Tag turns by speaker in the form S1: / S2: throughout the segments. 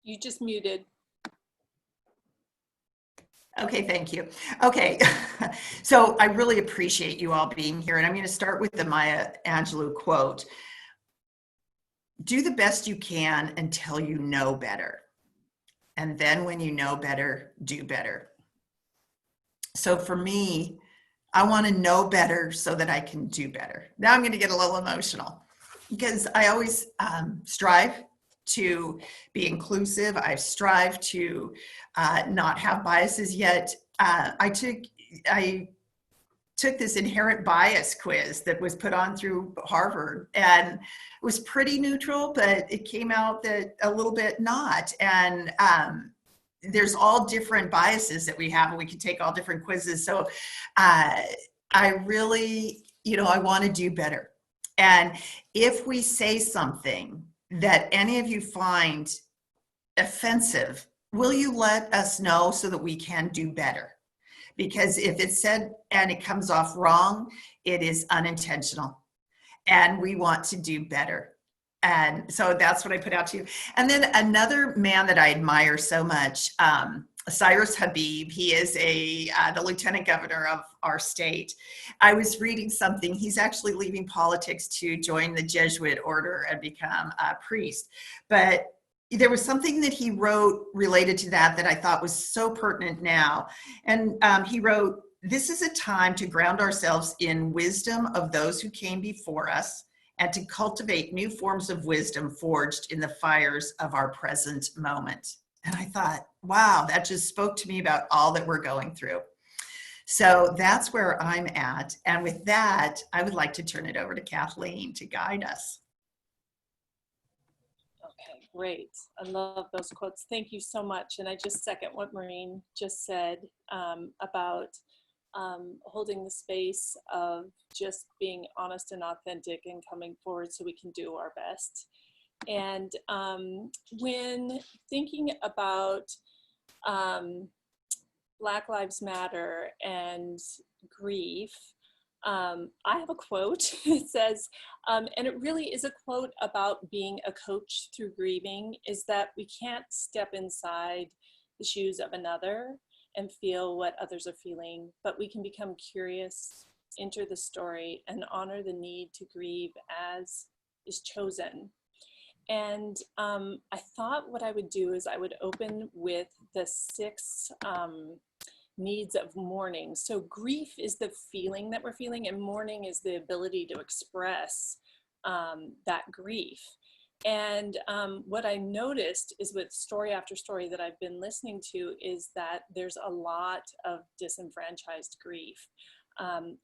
S1: You just muted.
S2: Okay, thank you. Okay, so I really appreciate you all being here, and I'm going to start with the Maya Angelou quote. Do the best you can until you know better. And then when you know better, do better. So for me, I want to know better so that I can do better. Now I'm going to get a little emotional because I always strive to be inclusive. I strive to not have biases, yet I took this inherent bias quiz that was put on through Harvard, and it was pretty neutral, but it came out that a little bit not. And there's all different biases that we have, and we can take all different quizzes. So I really, I want to do better. And if we say something that any of you find offensive, will you let us know so that we can do better? Because if it's said and it comes off wrong, it is unintentional, and we want to do better. And so that's what I put out to you. And then another man that I admire so much, Cyrus Habib. He is the lieutenant governor of our state. I was reading something. He's actually leaving politics to join the Jesuit order and become a priest. But there was something that he wrote related to that I thought was so pertinent now. And he wrote, "This is a time to ground ourselves in wisdom of those who came before us and to cultivate new forms of wisdom forged in the fires of our present moment." And I thought, wow, that just spoke to me about all that we're going through. So that's where I'm at. And with that, I would like to turn it over to Kathleen to guide us.
S1: Okay, great. I love those quotes. Thank you so much. And I just second what Maureen just said about holding the space of just being honest and authentic and coming forward so we can do our best. And when thinking about Black Lives Matter and grief, I have a quote. It says, and it really is a quote about being a coach through grieving, is that we can't step inside the shoes of another and feel what others are feeling, but we can become curious, enter the story, and honor the need to grieve as is chosen. And I thought what I would do is I would open with the 6 needs of mourning. So grief is the feeling that we're feeling, and mourning is the ability to express that grief. And what I noticed is with story after story that I've been listening to is that there's a lot of disenfranchised grief.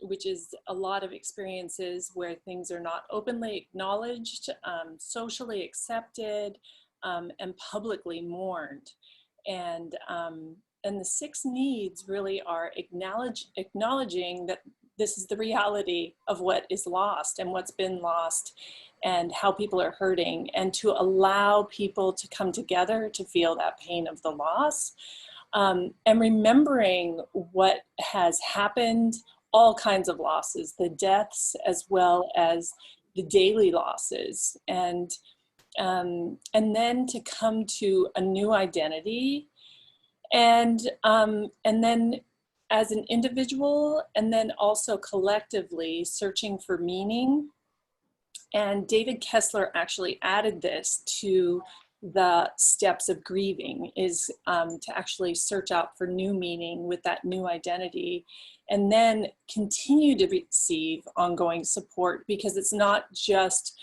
S1: Which is a lot of experiences where things are not openly acknowledged, socially accepted, and publicly mourned. And the 6 needs really are acknowledging that this is the reality of what is lost and what's been lost and how people are hurting, and to allow people to come together to feel that pain of the loss, and remembering what has happened, all kinds of losses, the deaths as well as the daily losses, and then to come to a new identity, and then as an individual, and then also collectively searching for meaning. And David Kessler actually added this to the steps of grieving, is to actually search out for new meaning with that new identity, and then continue to receive ongoing support, because it's not just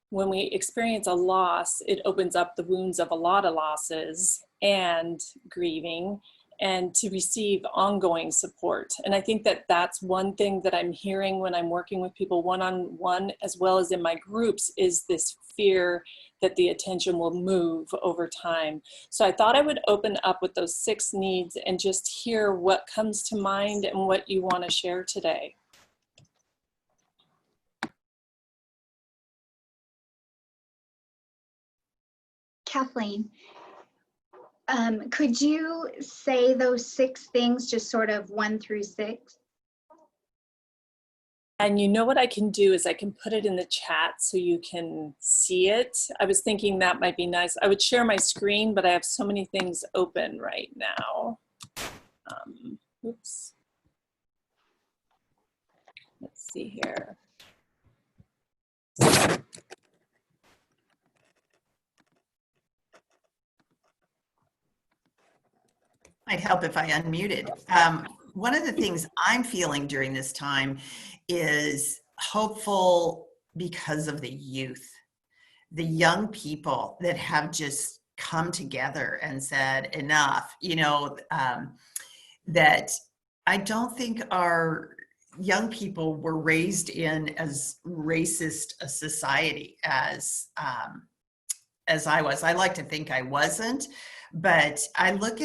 S1: when we experience a loss, it opens up the wounds of a lot of losses and grieving, and to receive ongoing support. And I think that that's one thing that I'm hearing when I'm working with people one-on-one, as well as in my groups, is this fear that the attention will move over time. So I thought I would open up with those 6 needs and just hear what comes to mind and what you want to share today.
S3: Kathleen, could you say those 6 things, just sort of 1 through 6?
S1: And you know what I can do is I can put it in the chat so you can see it. I was thinking that might be nice. I would share my screen, but I have so many things open right now. Oops. Let's see here.
S2: Might help if I unmuted. One of the things I'm feeling during this time is hopeful because of the youth, the young people that have just come together and said enough, that I don't think our young people were raised in as racist a society as I was. I like to think I wasn't, but I look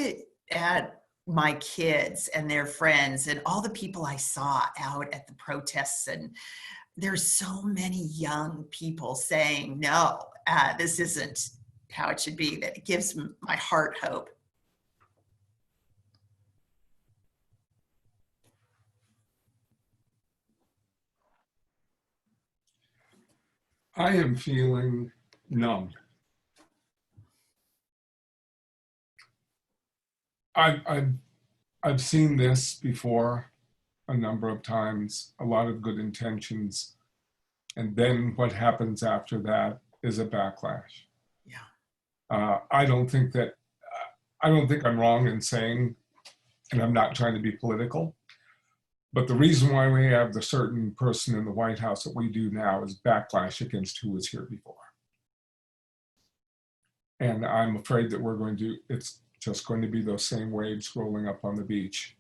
S2: at my kids and their friends and all the people I saw out at the protests, and there's so many young people saying, no, this isn't how it should be, that it gives my heart hope.
S4: I am feeling numb. I've seen this before a number of times, a lot of good intentions, and then what happens after that is a backlash.
S2: Yeah.
S4: I don't think I'm wrong in saying, and I'm not trying to be political, but the reason why we have the certain person in the White House that we do now is backlash against who was here before. And I'm afraid that it's just going to be those same waves rolling up on the beach,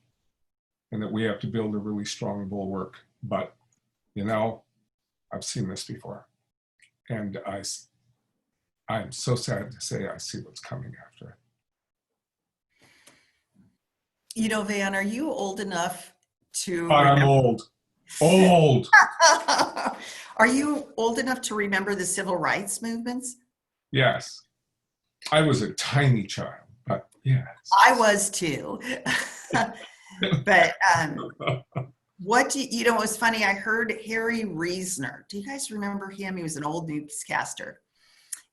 S4: and that we have to build a really strong bulwark. But, I've seen this before. And I'm so sad to say I see what's coming after it.
S2: Van, are you old enough to
S4: I'm old.
S2: Are you old enough to remember the civil rights movements?
S4: Yes. I was a tiny child, but yes.
S2: I was too. But it was funny, I heard Harry Reasoner. Do you guys remember him? He was an old newscaster.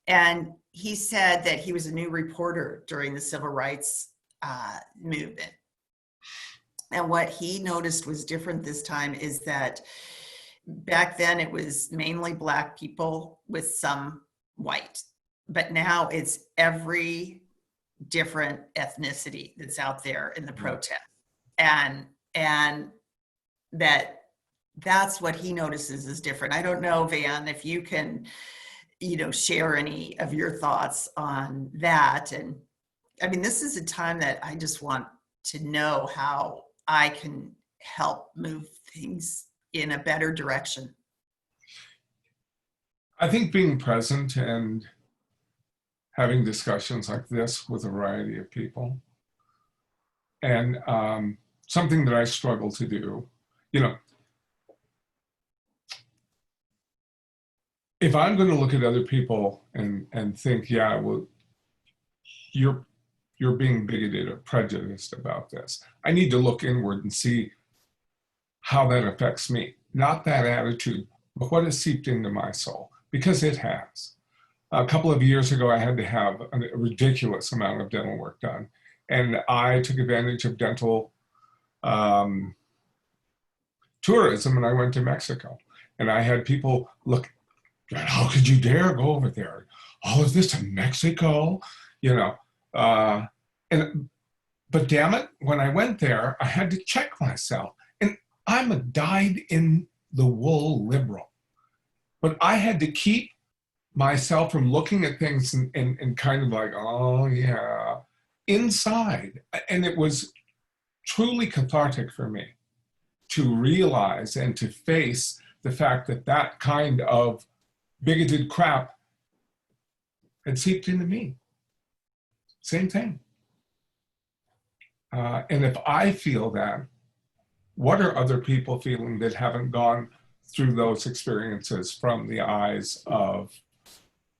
S2: And he said that he was a new reporter during the civil rights movement. And what he noticed was different this time is that back then it was mainly Black people with some white, but now it's every different ethnicity that's out there in the protest. And that's what he notices is different. I don't know, Van, if you can, share any of your thoughts on that. And I mean, this is a time that I just want to know how I can help move things in a better direction.
S4: I think being present and having discussions like this with a variety of people, and something that I struggle to do, if I'm going to look at other people and think, yeah, well, you're being bigoted or prejudiced about this, I need to look inward and see how that affects me. Not that attitude, but what has seeped into my soul, because it has. A couple of years ago, I had to have a ridiculous amount of dental work done. And I took advantage of dental tourism, and I went to Mexico. And I had people look, how could you dare go over there? Oh, is this in Mexico? But damn it, when I went there, I had to check myself. And I'm a dyed-in-the-wool liberal. But I had to keep myself from looking at things and kind of like, oh yeah, inside. And it was truly cathartic for me to realize and to face the fact that that kind of bigoted crap had seeped into me. Same thing. And if I feel that, what are other people feeling that haven't gone through those experiences from the eyes of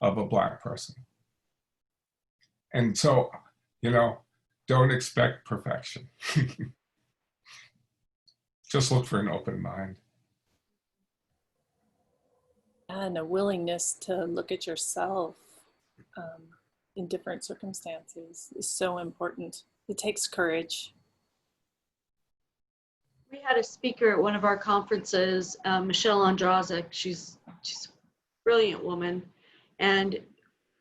S4: a Black person? And so, don't expect perfection. Just look for an open mind.
S1: And a willingness to look at yourself in different circumstances is so important. It takes courage.
S5: We had a speaker at one of our conferences, Michelle Andrazik. She's a brilliant woman. And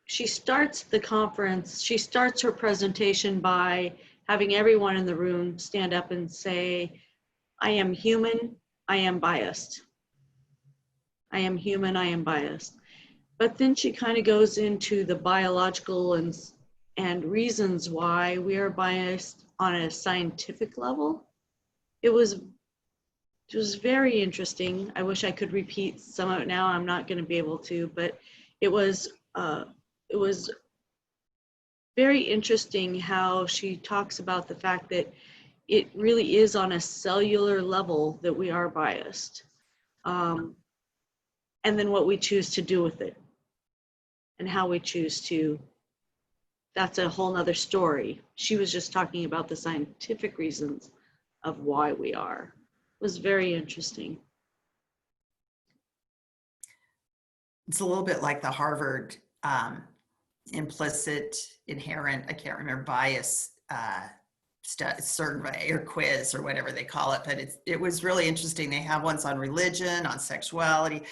S5: she starts the conference, she starts her presentation by having everyone in the room stand up and say, I am human, I am biased. I am human, I am biased. But then she kind of goes into the biological and reasons why we are biased on a scientific level. It was very interesting. I wish I could repeat some of it now. I'm not going to be able to, but it was very interesting how she talks about the fact that it really is on a cellular level that we are biased. And then what we choose to do with it and how we choose to, that's a whole nother story. She was just talking about the scientific reasons of why we are. It was very interesting.
S2: It's a little bit like the Harvard implicit, inherent, I can't remember, bias survey or quiz or whatever they call it, but it was really interesting. They have ones on religion, on sexuality.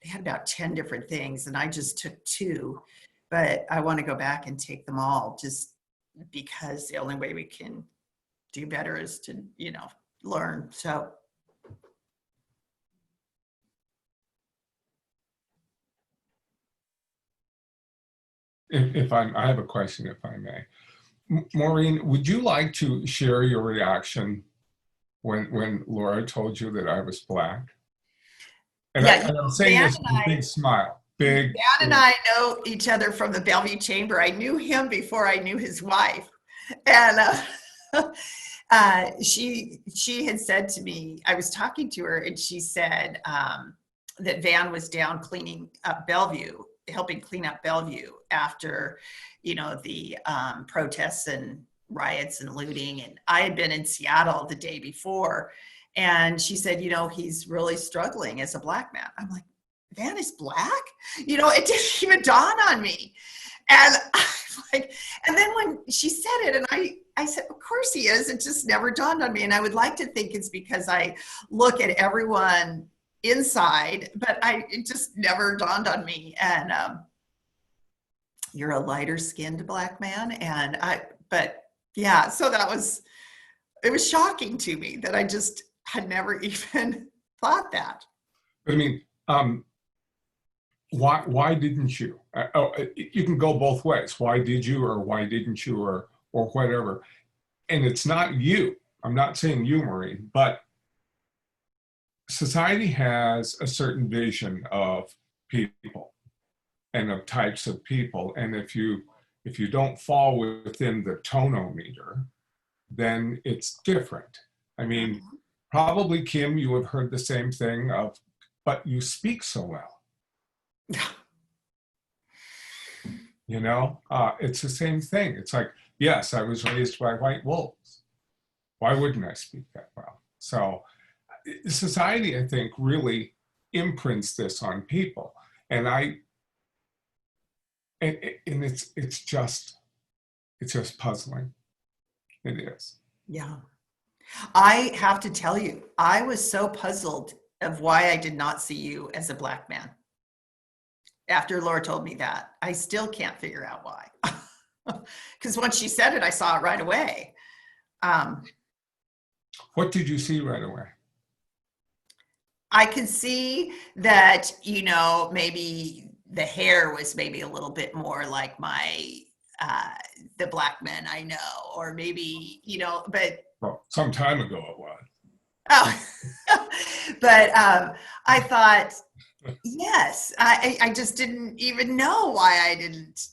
S2: They had about 10 different things, and I just took 2, but I want to go back and take them all, just because the only way we can do better is to, learn. So
S4: I have a question, if I may. Maureen, would you like to share your reaction when Laura told you that I was Black? And
S2: yeah,
S4: I'm saying this with a big smile. Big.
S2: Dan and I know each other from the Bellevue Chamber. I knew him before I knew his wife. And she had said to me, I was talking to her, and she said that Van was down cleaning up Bellevue, helping clean up Bellevue after, the protests and riots and looting. And I had been in Seattle the day before. And she said, he's really struggling as a Black man. I'm like, Van is Black? It didn't even dawn on me. And I'm like, and then when she said it, and I said, of course he is. It just never dawned on me. And I would like to think it's because I look at everyone inside, but it just never dawned on me. And you're a lighter skinned Black man. But yeah, so it was shocking to me that I just had never even thought that.
S4: I mean, why didn't you? You can go both ways. Why did you, or why didn't you, or whatever. And it's not you. I'm not saying you, Maureen, but society has a certain vision of people and of types of people. And if you don't fall within the tonometer, then it's different. I mean, probably, Kim, you have heard the same thing of, but you speak so well. It's the same thing. It's like, yes, I was raised by white wolves. Why wouldn't I speak that well? So society, I think, really imprints this on people. And it's just puzzling. It is.
S2: Yeah. I have to tell you, I was so puzzled of why I did not see you as a Black man. After Laura told me that, I still can't figure out why. Because once she said it, I saw it right away.
S4: What did you see right away?
S2: I could see that, maybe the hair was maybe a little bit more like the Black men I know, or maybe, but.
S4: Well, some time ago it was.
S2: Oh, but I thought, yes, I just didn't even know why I didn't.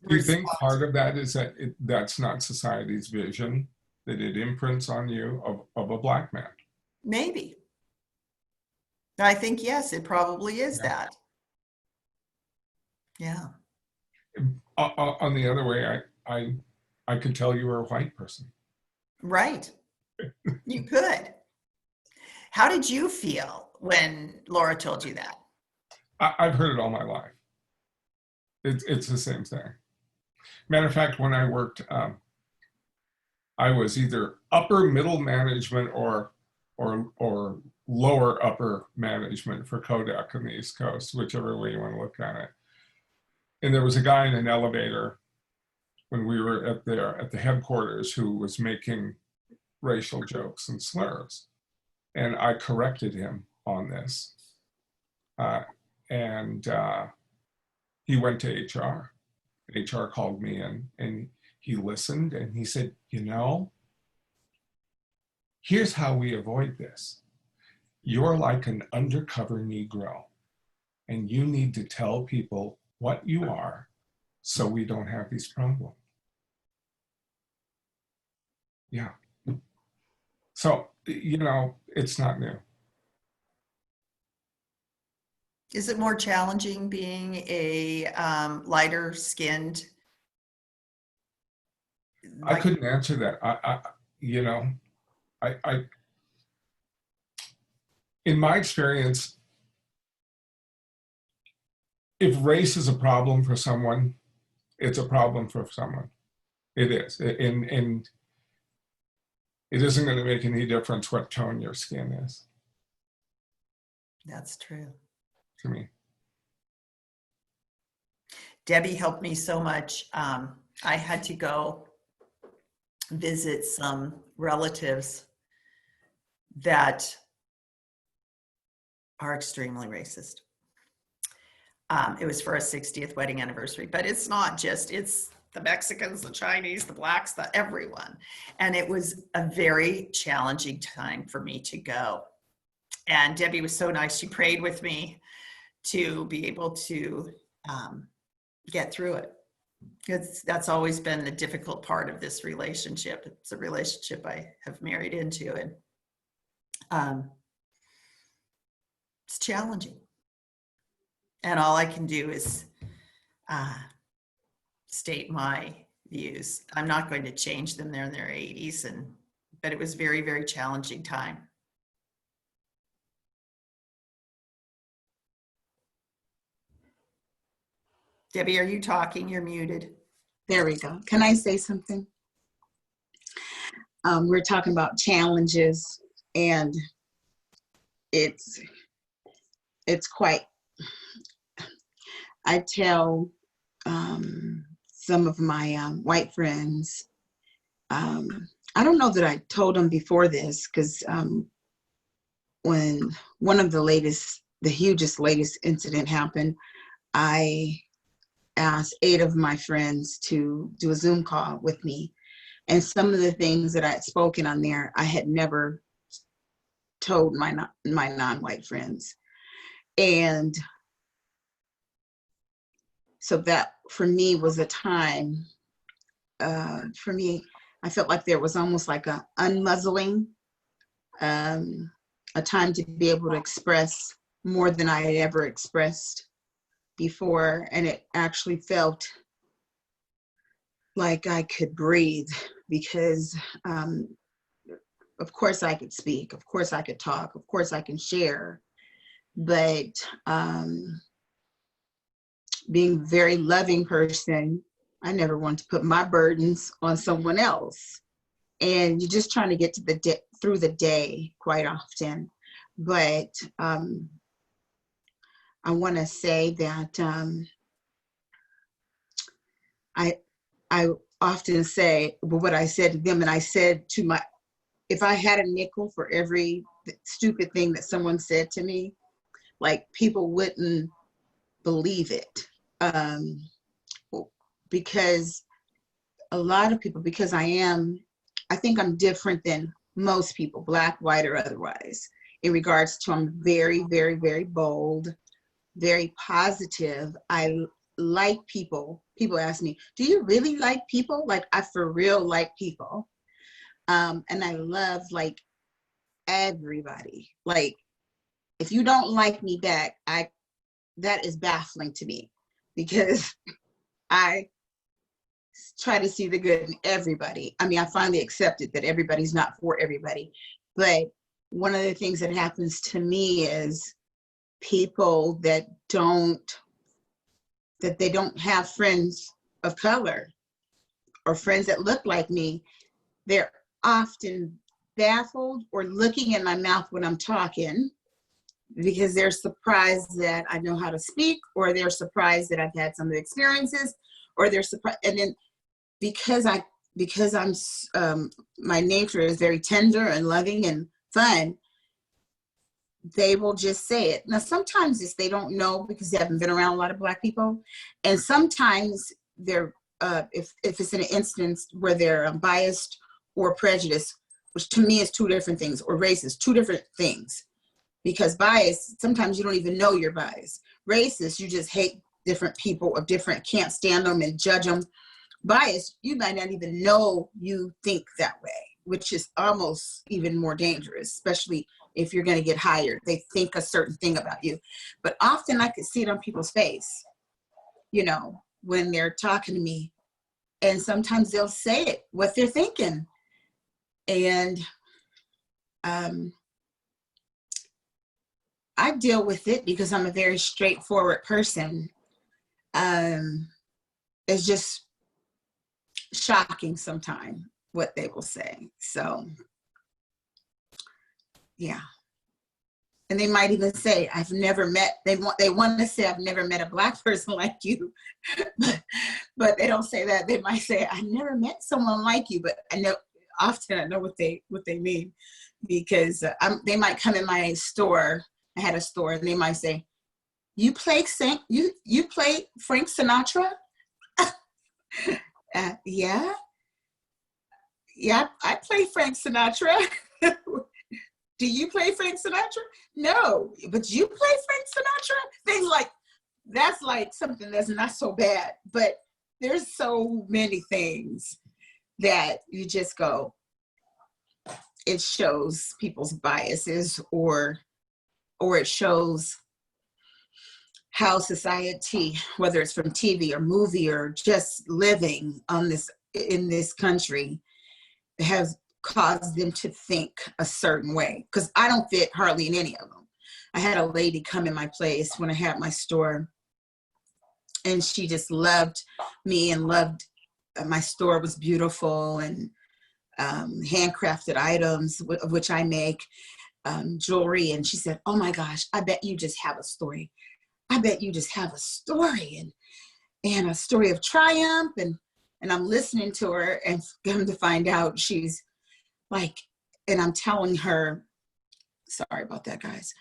S4: Do you think part of that is that that's not society's vision, that it imprints on you of a Black man?
S2: Maybe. I think, yes, it probably is that. Yeah.
S4: On the other way, I could tell you were a white person.
S2: Right. You could. How did you feel when Laura told you that?
S4: I've heard it all my life. It's the same thing. Matter of fact, when I worked, I was either upper middle management or lower upper management for Kodak on the East Coast, whichever way you want to look at it. And there was a guy in an elevator when we were at the headquarters who was making racial jokes and slurs. And I corrected him on this. And he went to HR. HR called me in and he listened and he said, you know, here's how we avoid this. You're like an undercover Negro and you need to tell people what you are so we don't have these problems. Yeah. So, you know, it's not new.
S2: Is it more challenging being a lighter skinned?
S4: I couldn't answer that. You know, in my experience, if race is a problem for someone, it's a problem for someone. It is. And it isn't going to make any difference what tone your skin is.
S2: That's true.
S4: To me.
S2: Debbie helped me so much. I had to go visit some relatives that are extremely racist. It was for a 60th wedding anniversary, but it's not just, it's the Mexicans, the Chinese, the blacks, the everyone. And it was a very challenging time for me to go. And Debbie was so nice. She prayed with me to be able to get through it. Because that's always been the difficult part of this relationship. It's a relationship I have married into, and it's challenging. And all I can do is state my views. I'm not going to change them. They're in their 80s, but it was very, very challenging time. Debbie, are you talking? You're muted.
S6: There we go. Can I say something? We're talking about challenges, and it's quite, I tell some of my white friends, I don't know that I told them before this, because when one of the hugest latest incident happened, I asked 8 of my friends to do a Zoom call with me. And some of the things that I had spoken on there, I had never told my non-white friends. And so that for me was a time, for me, I felt like there was almost like a unmuzzling, a time to be able to express more than I had ever expressed before, and it actually felt like I could breathe, because of course I could speak, of course I could talk, of course I can share, but being a very loving person, I never want to put my burdens on someone else. And you're just trying to get to through the day quite often. But I want to say that I often say, well, what I said to them, and I said to if I had a nickel for every stupid thing that someone said to me, like, people wouldn't believe it. Because a lot of people, because I think I'm different than most people, Black, white, or otherwise, in regards to I'm very, very, very bold, very positive. I like people. People ask me, do you really like people? Like, I for real like people. And I love, like, everybody. Like, if you don't like me back, that is baffling to me, because I try to see the good in everybody. I mean, I finally accepted that everybody's not for everybody. But one of the things that happens to me is people that they don't have friends of color or friends that look like me, they're often baffled or looking in my mouth when I'm talking because they're surprised that I know how to speak, or they're surprised that I've had some of the experiences, or they're surprised. And then because I'm my nature is very tender and loving and fun, they will just say it. Now, sometimes it's they don't know because they haven't been around a lot of Black people. And sometimes they're, if it's an instance where they're biased or prejudiced, which to me is two different things, or racist, two different things. Because bias, sometimes you don't even know you're biased. Racist, you just hate different people or different, can't stand them and judge them. Bias, you might not even know you think that way, which is almost even more dangerous, especially if you're going to get hired. They think a certain thing about you. But often I could see it on people's face, you know, when they're talking to me. And sometimes they'll say it, what they're thinking. And I deal with it because I'm a very straightforward person. It's just shocking sometimes what they will say. So, yeah. And they might even say, I've never met, they want to say, I've never met a Black person like you, but they don't say that. They might say, I never met someone like you, but I know, often I know what they mean, because they might come in my store. I had a store, and they might say, you play Frank Sinatra? Yeah, I play Frank Sinatra. Do you play Frank Sinatra? No, but you play Frank Sinatra? Things like, that's like something that's not so bad, but there's so many things that you just go, it shows people's biases, or it shows how society, whether it's from TV or movie or just living in this country, has caused them to think a certain way. Because I don't fit hardly in any of them. I had a lady come in my place when I had my store, and she just loved me and loved my store was beautiful, and handcrafted items, of which I make, jewelry. And she said, oh my gosh, I bet you just have a story. I bet you just have a story, and a story of triumph. And I'm listening to her, and come to find out she's like, and I'm telling her, sorry about that, guys.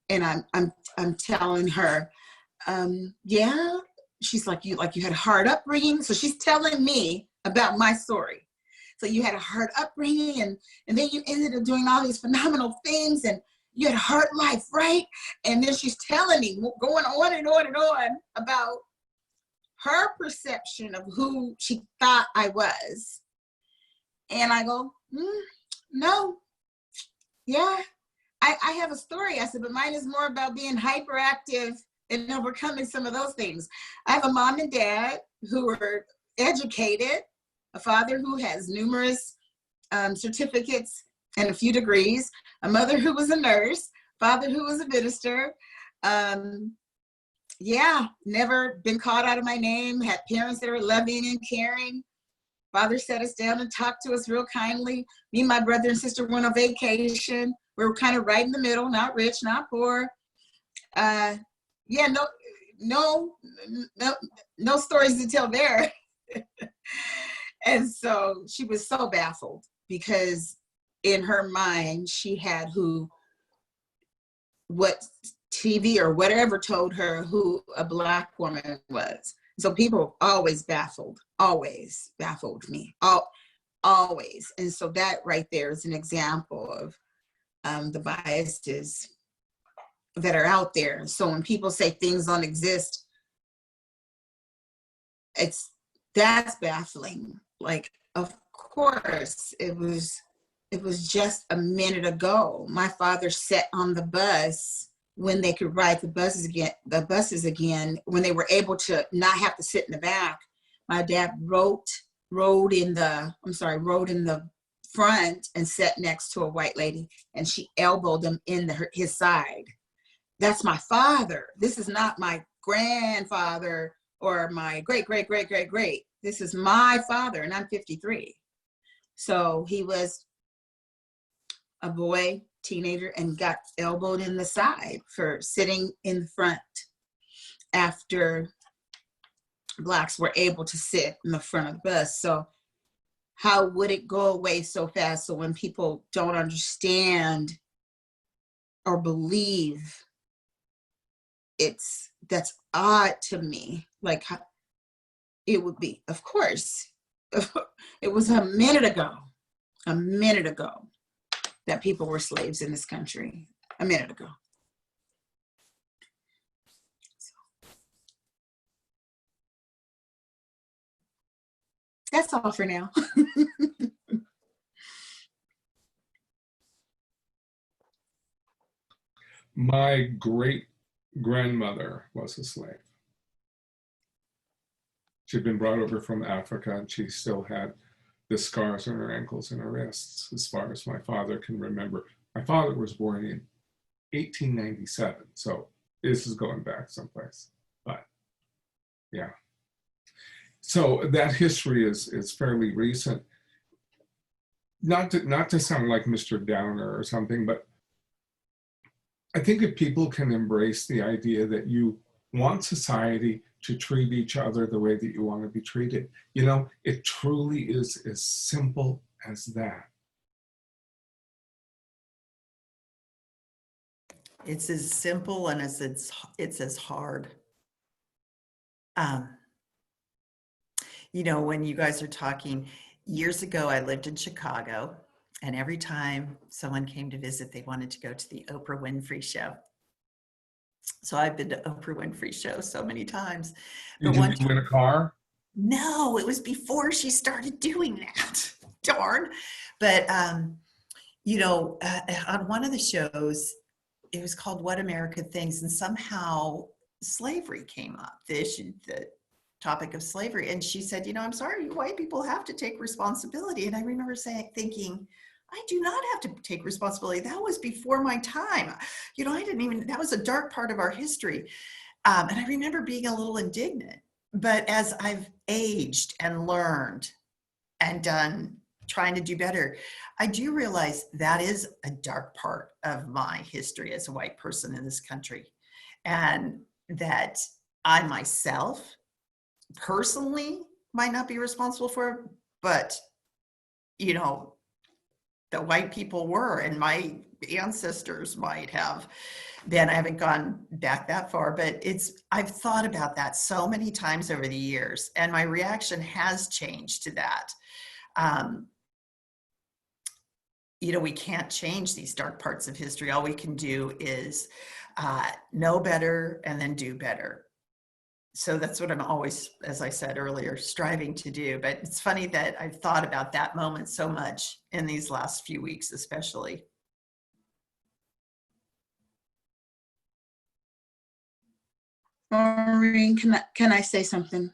S6: And I'm telling her, yeah, she's like, you had a hard upbringing. So she's telling me about my story. So you had a hard upbringing, and then you ended up doing all these phenomenal things, and you had a hard life, right? And then she's telling me, going on and on and on about her perception of who she thought I was. And I go, no, yeah, I have a story. I said, but mine is more about being hyperactive and overcoming some of those things. I have a mom and dad who were educated, a father who has numerous certificates and a few degrees, a mother who was a nurse, father who was a minister. Yeah, never been called out of my name, had parents that were loving and caring. Father sat us down and talked to us real kindly. Me and my brother and sister went on vacation. We were kind of right in the middle, not rich, not poor. Yeah, no stories to tell there. And so she was so baffled, because in her mind, she had what TV or whatever told her who a Black woman was. So people always baffled me, always. And so that right there is an example of the biases that are out there. So when people say things don't exist, that's baffling. Like, of course, it was just a minute ago. My father sat on the bus when they could ride the buses again, when they were able to not have to sit in the back. My dad rode in the front and sat next to a white lady, and she elbowed him in his side. that's my father. This is not my grandfather or my great, great, great, great, great. This is my father, and I'm 53. So he was a boy, teenager, and got elbowed in the side for sitting in front after Blacks were able to sit in the front of the bus. So how would it go away so fast? So when people don't understand or believe, that's odd to me. Like how it would be, of course, it was a minute ago that people were slaves in this country, a minute ago. That's all for now.
S4: My great grandmother was a slave. She'd been brought over from Africa, and she still had the scars on her ankles and her wrists, as far as my father can remember. My father was born in 1897, so this is going back someplace. But yeah. So that history is fairly recent. Not to sound like Mr. Downer or something, but I think if people can embrace the idea that you want society to treat each other the way that you want to be treated, you know, it truly is as simple as that.
S2: It's as simple and it's as hard. You know, when you guys are talking, years ago, I lived in Chicago, and every time someone came to visit, they wanted to go to the Oprah Winfrey show. So I've been to Oprah Winfrey show so many times.
S4: Did you win a car?
S2: No, it was before she started doing that. Darn. But, you know, on one of the shows, it was called What America Thinks, and somehow slavery came up, the topic of slavery. And she said, you know, I'm sorry, you white people have to take responsibility. And I remember thinking, I do not have to take responsibility. That was before my time. You know, that was a dark part of our history. And I remember being a little indignant. But as I've aged and learned and trying to do better, I do realize that is a dark part of my history as a white person in this country. And that I myself personally might not be responsible for it, but, you know, the white people were, and my ancestors might have been. I haven't gone back that far, but I've thought about that so many times over the years, and my reaction has changed to that. You know, we can't change these dark parts of history. All we can do is know better and then do better. So that's what I'm always, as I said earlier, striving to do. But it's funny that I've thought about that moment so much in these last few weeks, especially.
S6: Maureen, can I say something?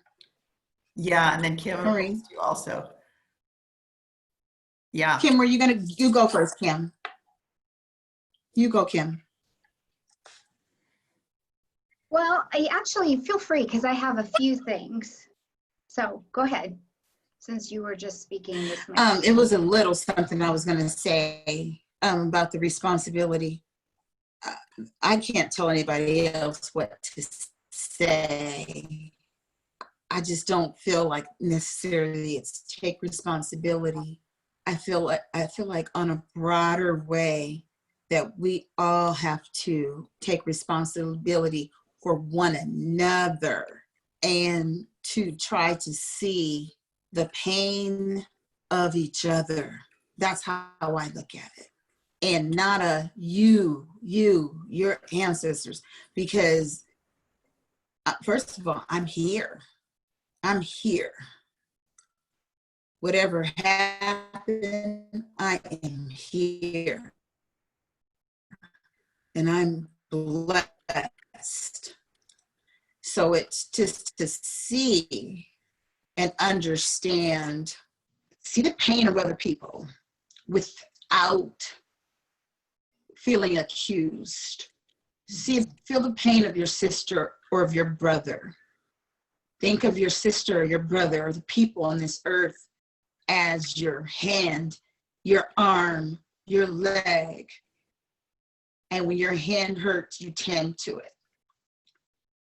S2: Yeah, and then Kim,
S6: Maureen,
S2: you also. Yeah.
S6: Kim, you go first, Kim. You go, Kim.
S3: Well, I actually feel free because I have a few things. So go ahead, since you were just speaking this minute.
S6: It was a little something I was going to say about the responsibility. I can't tell anybody else what to say. I just don't feel like necessarily it's take responsibility. I feel like on a broader way that we all have to take responsibility for one another and to try to see the pain of each other. That's how I look at it. And not your ancestors, because first of all, I'm here. Whatever happened, I am here. And I'm blessed. So it's just to see and understand, see the pain of other people without feeling accused Feel the pain of your sister or of your brother. Think of your sister or your brother or the people on this earth as your hand, your arm, your leg. And when your hand hurts, you tend to it.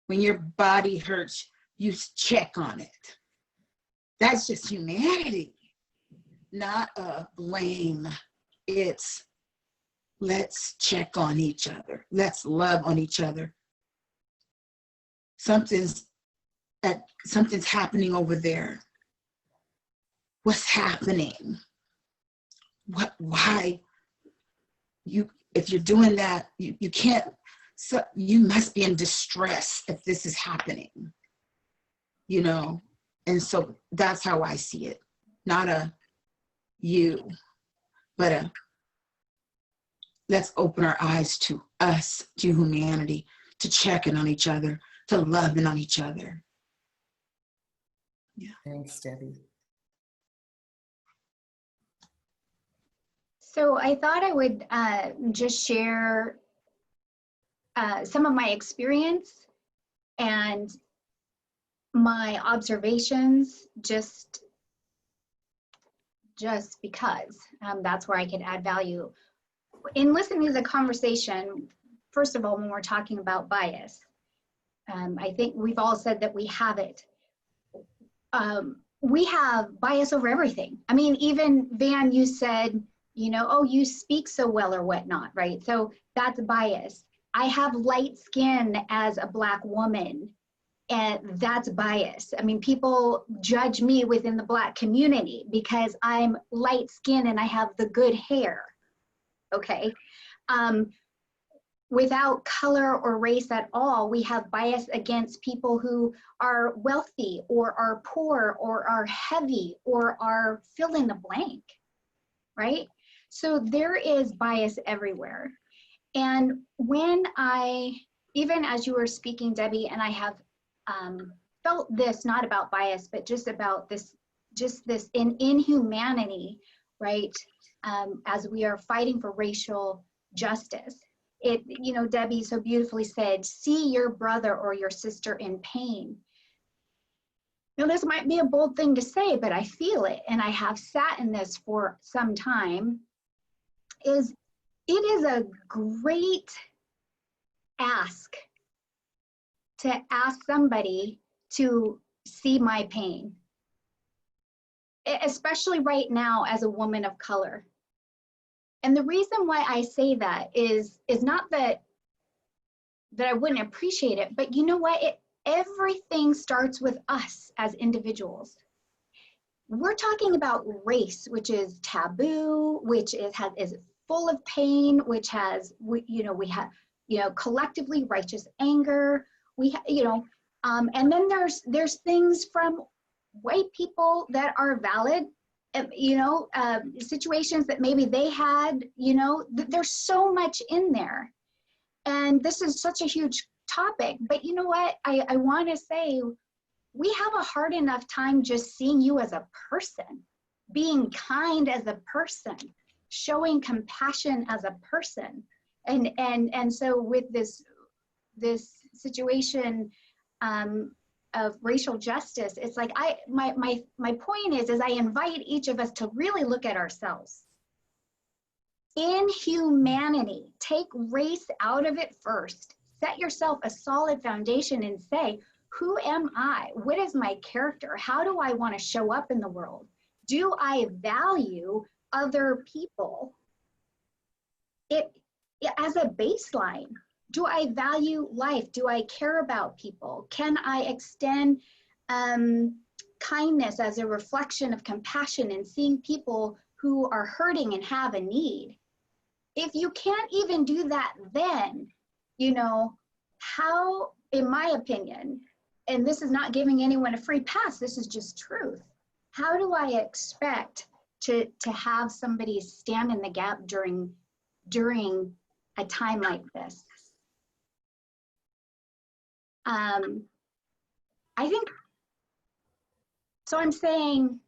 S6: When your body hurts, you check on it. That's just humanity, not a blame. It's let's check on each other. Let's love on each other. Something's happening over there. What's happening? Why? If you're doing that, you can't, so you must be in distress if this is happening, you know? And so that's how I see it. Not a you, but a let's open our eyes to us, to humanity, to checking on each other, to loving on each other. Yeah.
S2: Thanks, Debbie.
S3: So I thought I would just share some of my experience and my observations just because that's where I can add value. In listening to the conversation, first of all, when we're talking about bias, I think we've all said that we have it. We have bias over everything. I mean, even Van, you said, you know, oh, you speak so well or whatnot, right? So that's bias. I have light skin as a Black woman, and that's bias. I mean, people judge me within the Black community because I'm light skinned and I have the good hair, okay? Without color or race at all, we have bias against people who are wealthy or are poor or are heavy or are fill in the blank, right? So there is bias everywhere. And when even as you were speaking, Debbie, and I have felt this, not about bias, but just about this inhumanity, right? As we are fighting for racial justice. You know, Debbie so beautifully said, see your brother or your sister in pain. Now, this might be a bold thing to say, but I feel it, and I have sat in this for some time, it is a great ask to ask somebody to see my pain, especially right now as a woman of color. And the reason why I say that is not that I wouldn't appreciate it, but you know what? Everything starts with us as individuals. We're talking about race, which is taboo, which is full of pain, which has, we have, collectively righteous anger. And then there's things from white people that are valid, situations that maybe they had, there's so much in there. And this is such a huge topic, but you know what? I want to say, we have a hard enough time just seeing you as a person, being kind as a person, showing compassion as a person. And so with this situation of racial justice, it's like my point is I invite each of us to really look at ourselves. In humanity, take race out of it first. Set yourself a solid foundation and say, who am I? What is my character? How do I want to show up in the world? Do I value other people as a baseline? Do I value life? Do I care about people? Can I extend kindness as a reflection of compassion and seeing people who are hurting and have a need? If you can't even do that, then, how, in my opinion, and this is not giving anyone a free pass, this is just truth. How do I expect to have somebody stand in the gap during a time like this? I think, so I'm saying,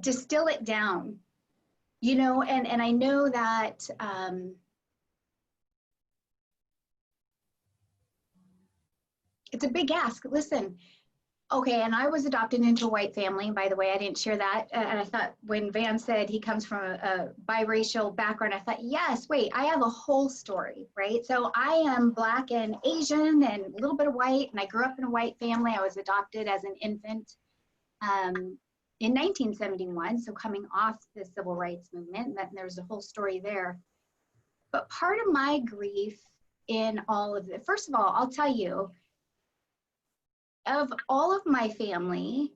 S3: distill it down, and I know that It's a big ask. Listen, okay, and I was adopted into a white family, by the way. I didn't share that. And I thought when Van said he comes from a biracial background, I thought, yes, wait, I have a whole story, right? So I am Black and Asian and a little bit of white, and I grew up in a white family. I was adopted as an infant in 1971, so coming off the civil rights movement, and there's a whole story there. But part of my grief in all of it, first of all, I'll tell you, of all of my family,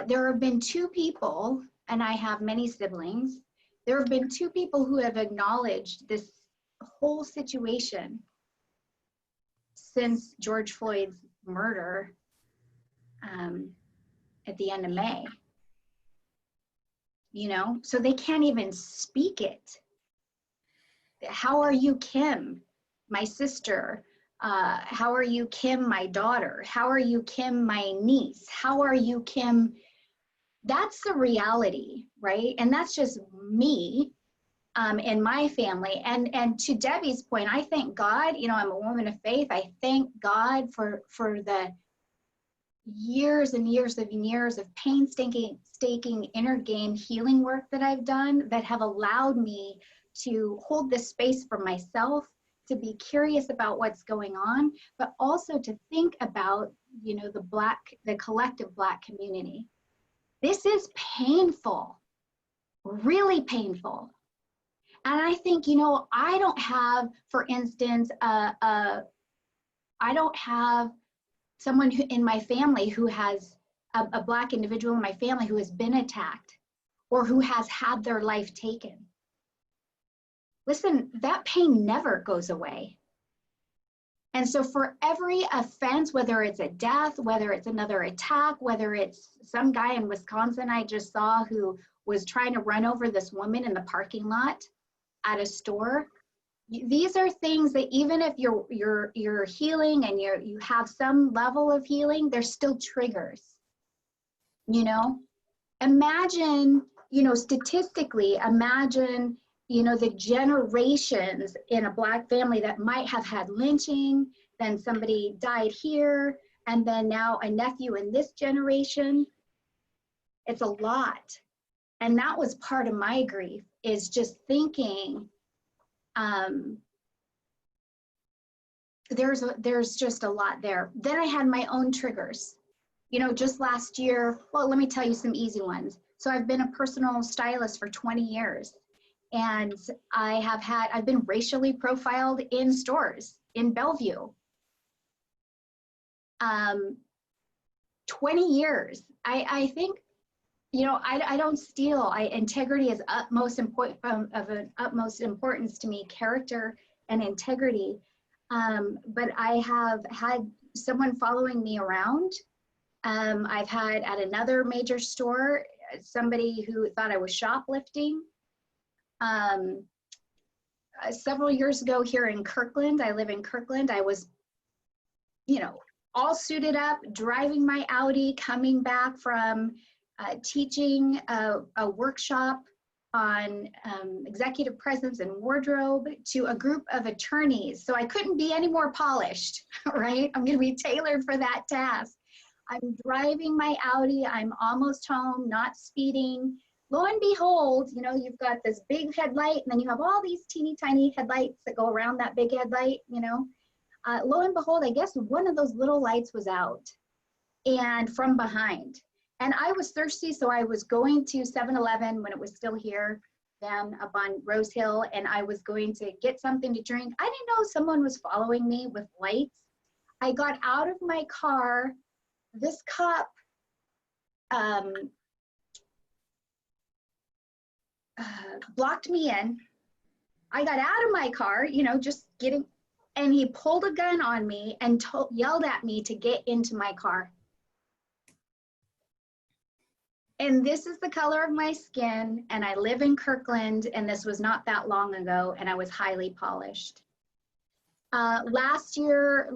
S3: there have been two people, and I have many siblings, there have been two people who have acknowledged this whole situation since George Floyd's murder at the end of May. You know, so they can't even speak it. How are you, Kim, my sister? How are you, Kim, my daughter? How are you, Kim, my niece? How are you, Kim? That's the reality, right? And that's just me and my family. And to Debbie's point, I thank God, you know, I'm a woman of faith. I thank God for the years and years of painstaking inner game healing work that I've done that have allowed me to hold this space for myself, to be curious about what's going on, but also to think about, you know, the collective Black community. This is painful, really painful. And I think, you know, I don't have, for instance, I don't have someone who, in my family who has a Black individual in my family who has been attacked or who has had their life taken. Listen, that pain never goes away. And so for every offense, whether it's a death, whether it's another attack, whether it's some guy in Wisconsin I just saw who was trying to run over this woman in the parking lot at a store, these are things that even if you're healing and you have some level of healing, there's still triggers. You know, imagine, you know, statistically, imagine, you know, the generations in a Black family that might have had lynching, then somebody died here, and then now a nephew in this generation. It's a lot. And that was part of my grief, is just thinking, there's just a lot there. Then I had my own triggers. You know, just last year, well, let me tell you some easy ones. So I've been a personal stylist for 20 years. And I've been racially profiled in stores in Bellevue. 20 years. I think, you know, I don't steal. Integrity is of an utmost importance to me, character and integrity. But I have had someone following me around. I've had at another major store, somebody who thought I was shoplifting. Several years ago here in Kirkland, I live in Kirkland, I was, you know, all suited up, driving my Audi, coming back from teaching a workshop on executive presence and wardrobe to a group of attorneys. So I couldn't be any more polished, right? I'm gonna be tailored for that task. I'm driving my Audi, I'm almost home, not speeding. Lo and behold, you know, you've got this big headlight and then you have all these teeny tiny headlights that go around that big headlight, you know. Lo and behold, I guess one of those little lights was out and from behind. And I was thirsty, so I was going to 7-Eleven when it was still here, down up on Rose Hill, and I was going to get something to drink. I didn't know someone was following me with lights. I got out of my car. This cop blocked me in. I got out of my car, you know, just getting, and he pulled a gun on me and yelled at me to get into my car. And this is the color of my skin, and I live in Kirkland, and this was not that long ago, and I was highly polished. Last year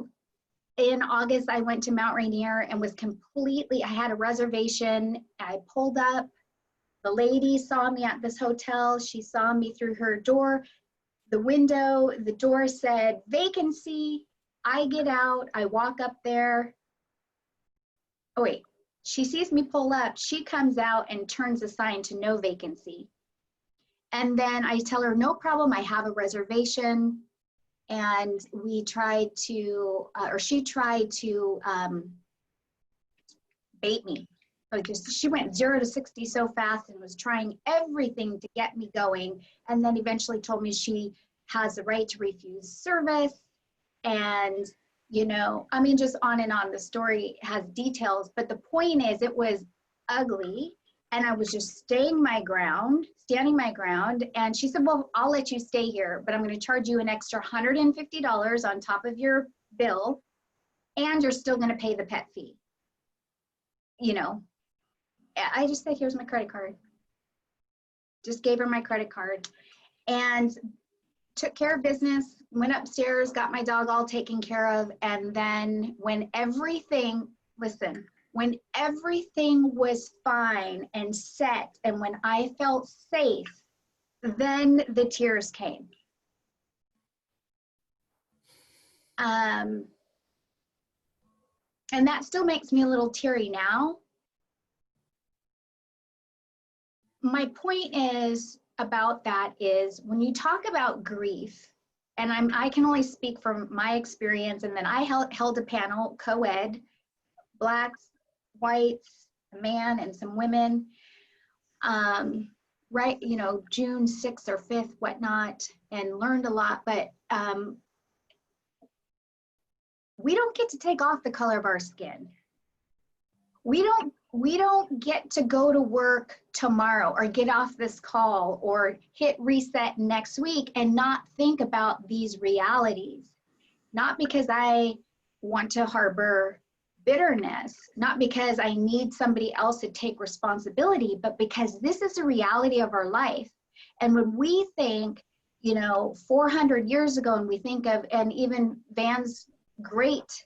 S3: in August, I went to Mount Rainier and was completely, I had a reservation. I pulled up, the lady saw me at this hotel. She saw me through her door, the window, the door said vacancy. I get out, I walk up there. Oh wait, she sees me pull up. She comes out and turns the sign to no vacancy. And then I tell her, no problem, I have a reservation. And we tried to, or she tried to bait me. She went 0 to 60 so fast and was trying everything to get me going. And then eventually told me she has the right to refuse service. And, you know, I mean, just on and on. The story has details, but the point is it was ugly. And I was just standing my ground. And she said, well, I'll let you stay here, but I'm going to charge you an extra $150 on top of your bill. And you're still going to pay the pet fee. You know, I just said, here's my credit card. Just gave her my credit card and took care of business, went upstairs, got my dog all taken care of. And then when everything, listen, when everything was fine and set, and when I felt safe, then the tears came. And that still makes me a little teary now. My point is about that is when you talk about grief, and I can only speak from my experience, and then I held a panel, co-ed, blacks, whites, a man, and some women, right, you know, June 6th or 5th, whatnot, and learned a lot, but we don't get to take off the color of our skin. We don't get to go to work tomorrow or get off this call or hit reset next week and not think about these realities. Not because I want to harbor bitterness, not because I need somebody else to take responsibility, but because this is a reality of our life. And when we think, you know, 400 years ago, and we think of, and even Van's great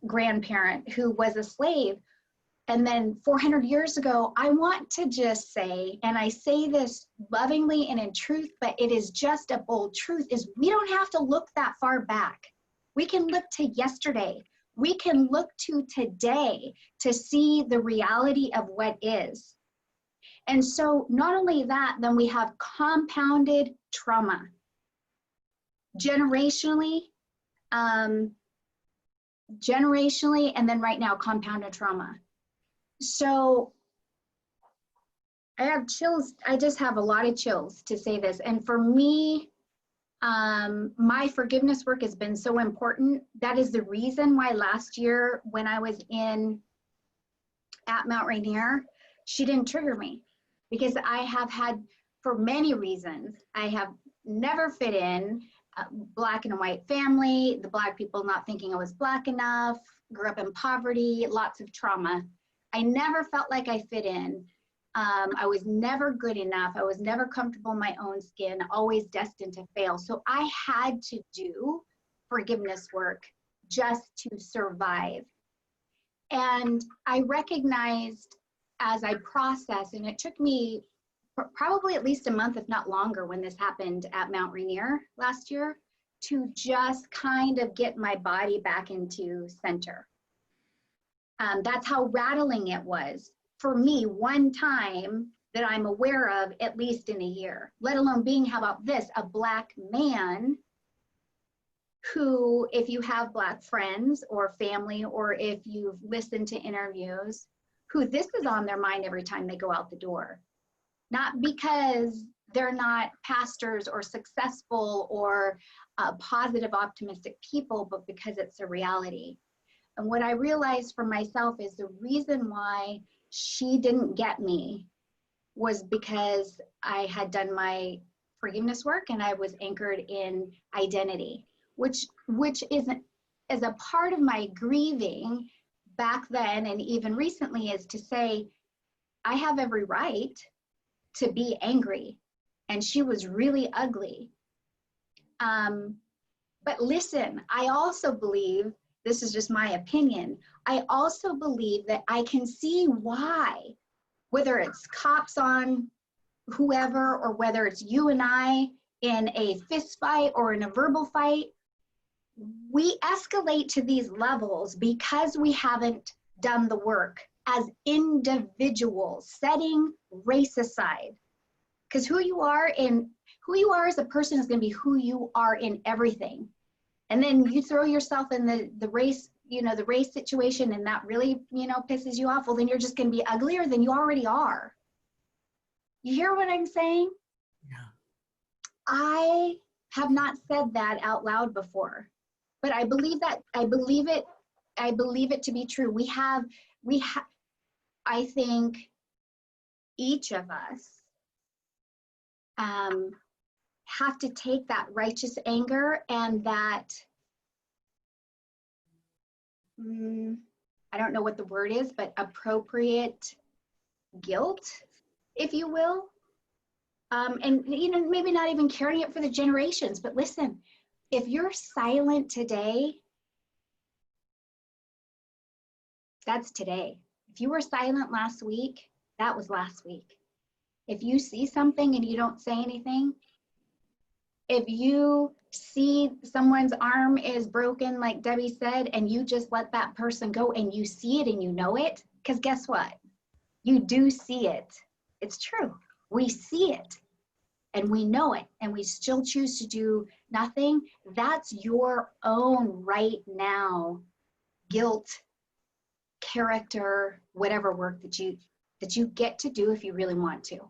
S3: grandparent who was a slave, and then 400 years ago, I want to just say, and I say this lovingly and in truth, but it is just a bold truth, is we don't have to look that far back. We can look to yesterday. We can look to today to see the reality of what is. And so not only that, then we have compounded trauma. Generationally, and then right now, compounded trauma. So I have chills. I just have a lot of chills to say this. And for me, my forgiveness work has been so important. That is the reason why last year when I was at Mount Rainier, she didn't trigger me, because I have had, for many reasons, I have never fit in. Black and white family, the Black people not thinking I was Black enough, grew up in poverty, lots of trauma. I never felt like I fit in. I was never good enough. I was never comfortable in my own skin, always destined to fail. So I had to do forgiveness work just to survive. And I recognized as I processed, and it took me probably at least a month, if not longer, when this happened at Mount Rainier last year, to just kind of get my body back into center. That's how rattling it was for me, one time that I'm aware of, at least in a year, let alone being, how about this, a Black man who, if you have Black friends or family, or if you've listened to interviews, who this is on their mind every time they go out the door. Not because they're not pastors or successful or positive, optimistic people, but because it's a reality. And what I realized for myself is the reason why she didn't get me was because I had done my forgiveness work and I was anchored in identity, which is a part of my grieving back then and even recently, is to say, I have every right to be angry, and she was really ugly. But listen, I also believe, this is just my opinion, I also believe that I can see why, whether it's cops on whoever, or whether it's you and I in a fist fight or in a verbal fight, we escalate to these levels because we haven't done the work as individuals, setting race aside. Because who you are as a person is going to be who you are in everything. And then you throw yourself in the race, the race situation, and that really, pisses you off. Well, then you're just going to be uglier than you already are. You hear what I'm saying?
S2: Yeah.
S3: I have not said that out loud before, but I believe it to be true. I think each of us have to take that righteous anger and that, I don't know what the word is, but appropriate guilt, if you will. And maybe not even carrying it for the generations, but listen, if you're silent today, that's today. If you were silent last week, that was last week. If you see something and you don't say anything, if you see someone's arm is broken, like Debbie said, and you just let that person go and you see it and you know it, because guess what? You do see it. It's true. We see it and we know it and we still choose to do nothing. That's your own right now guilt, character, whatever work that you get to do if you really want to.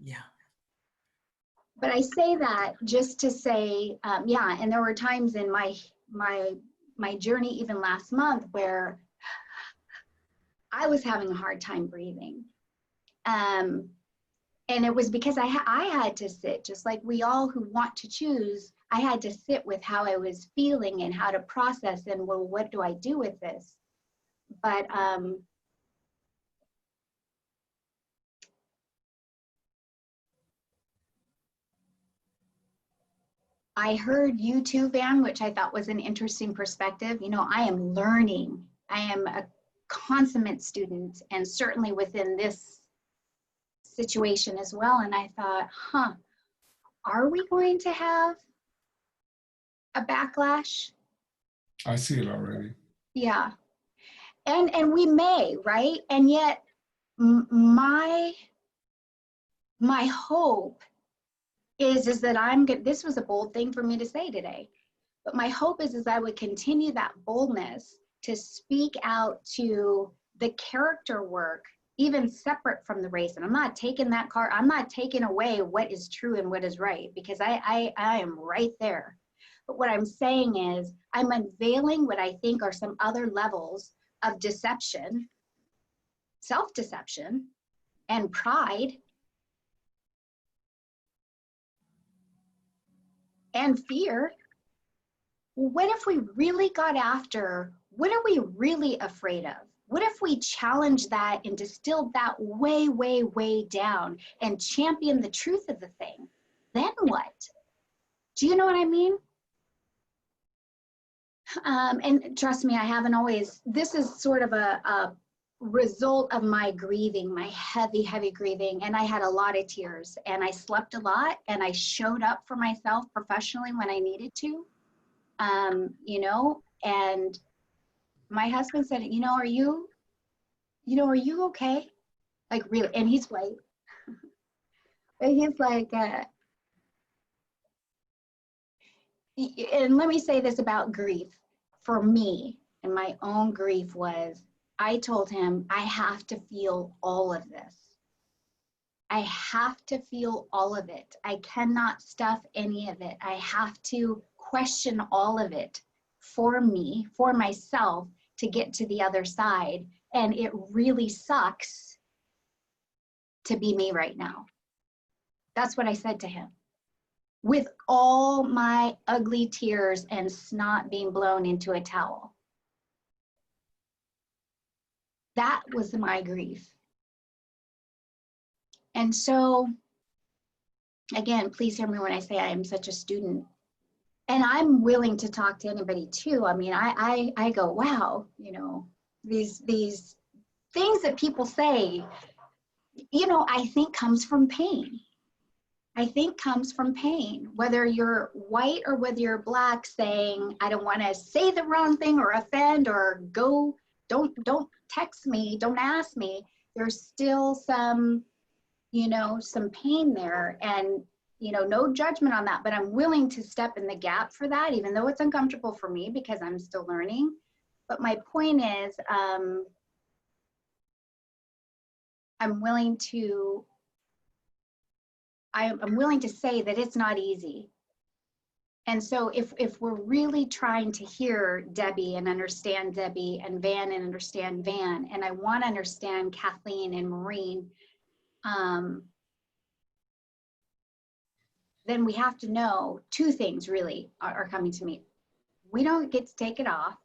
S2: Yeah.
S3: But I say that just to say, yeah, and there were times in my journey, even last month, where I was having a hard time breathing. And it was because I had to sit, just like we all who want to choose, I had to sit with how I was feeling and how to process and, well, what do I do with this? But I heard you too, Van, which I thought was an interesting perspective. I am learning. I am a consummate student, and certainly within this situation as well. And I thought, are we going to have a backlash?
S4: I see it already.
S3: Yeah. And we may, right? And yet my hope is that this was a bold thing for me to say today, but my hope is I would continue that boldness to speak out to the character work, even separate from the race. And I'm not taking I'm not taking away what is true and what is right, because I am right there. But what I'm saying is I'm unveiling what I think are some other levels of deception, self-deception, and pride, and fear. What if we really got after, what are we really afraid of? What if we challenge that and distilled that way, way, way down and champion the truth of the thing? Then what? Do you know what I mean? And trust me, I haven't always, this is sort of a result of my grieving, my heavy, heavy grieving. And I had a lot of tears and I slept a lot and I showed up for myself professionally when I needed to, and my husband said, are you okay? Like, really? And he's white. But he's like, and let me say this about grief. For me, and my own grief was, I told him, I have to feel all of this. I have to feel all of it. I cannot stuff any of it. I have to question all of it for me, for myself, to get to the other side. And it really sucks to be me right now. That's what I said to him. With all my ugly tears and snot being blown into a towel. That was my grief. And so, again, please hear me when I say I am such a student. And I'm willing to talk to anybody too. I mean, I go, wow, these things that people say, I think comes from pain. I think comes from pain, whether you're white or whether you're black, saying, I don't want to say the wrong thing or offend or go, don't text me, don't ask me. There's still some, you know, some pain there, and, you know, no judgment on that, but I'm willing to step in the gap for that, even though it's uncomfortable for me because I'm still learning. But my point is, I'm willing to say that it's not easy. And so if we're really trying to hear Debbie and understand Debbie, and Van and understand Van, and I want to understand Kathleen and Maureen, then we have to know two things really are coming to me. We don't get to take it off.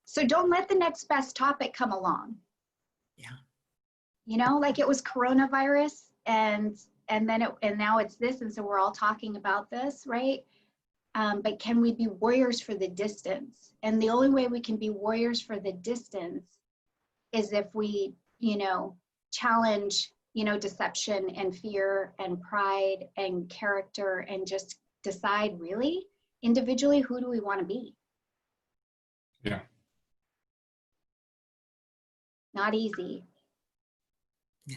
S3: So don't let the next best topic come along.
S2: Yeah.
S3: You know, like it was coronavirus, and now it's this, and so we're all talking about this, right? But can we be warriors for the distance? And the only way we can be warriors for the distance is if we, you know, challenge, you know, deception and fear and pride and character, and just decide really individually, who do we want to be?
S4: Yeah.
S3: Not easy.
S2: Yeah.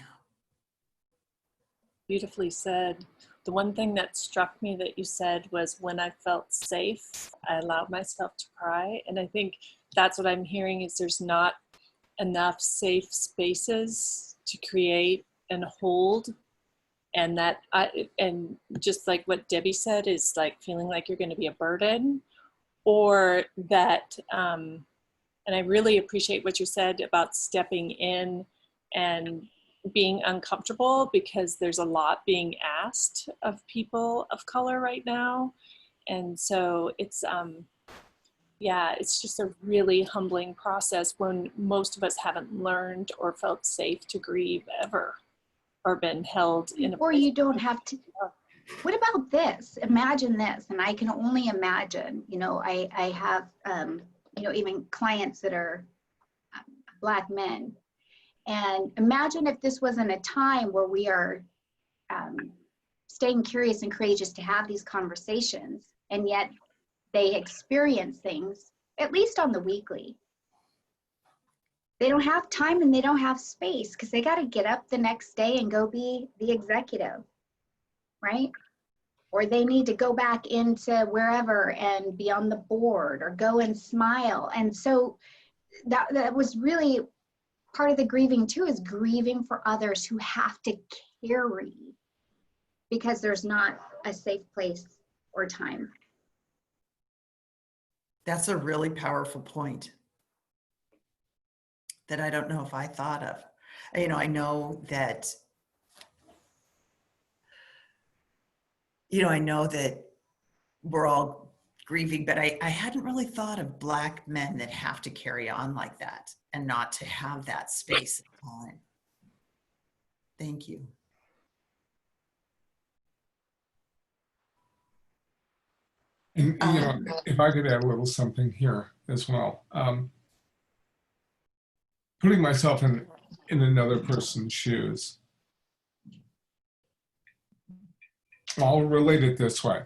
S1: Beautifully said. The one thing that struck me that you said was, when I felt safe, I allowed myself to cry. And I think that's what I'm hearing, is there's not enough safe spaces to create and hold. And and just like what Debbie said, is like feeling like you're going to be a burden, or that, and I really appreciate what you said about stepping in and being uncomfortable, because there's a lot being asked of people of color right now. And so it's, yeah, it's just a really humbling process when most of us haven't learned or felt safe to grieve ever, or been held in a
S3: Or
S1: place.
S3: you don't have to. What about this? Imagine this, and I can only imagine, you know, I have, you know, even clients that are Black men. And imagine if this wasn't a time where we are staying curious and courageous to have these conversations, and yet they experience things, at least on the weekly. They don't have time and they don't have space because they got to get up the next day and go be the executive, right? Or they need to go back into wherever and be on the board, or go and smile. And so that was really part of the grieving too, is grieving for others who have to carry because there's not a safe place or time.
S2: That's a really powerful point that I don't know if I thought of. You know, I know that, we're all grieving, but I hadn't really thought of Black men that have to carry on like that and not to have that space and time. Thank you.
S4: And you know, if I could add a little something here as well. Putting myself in another person's shoes. I'll relate it this way.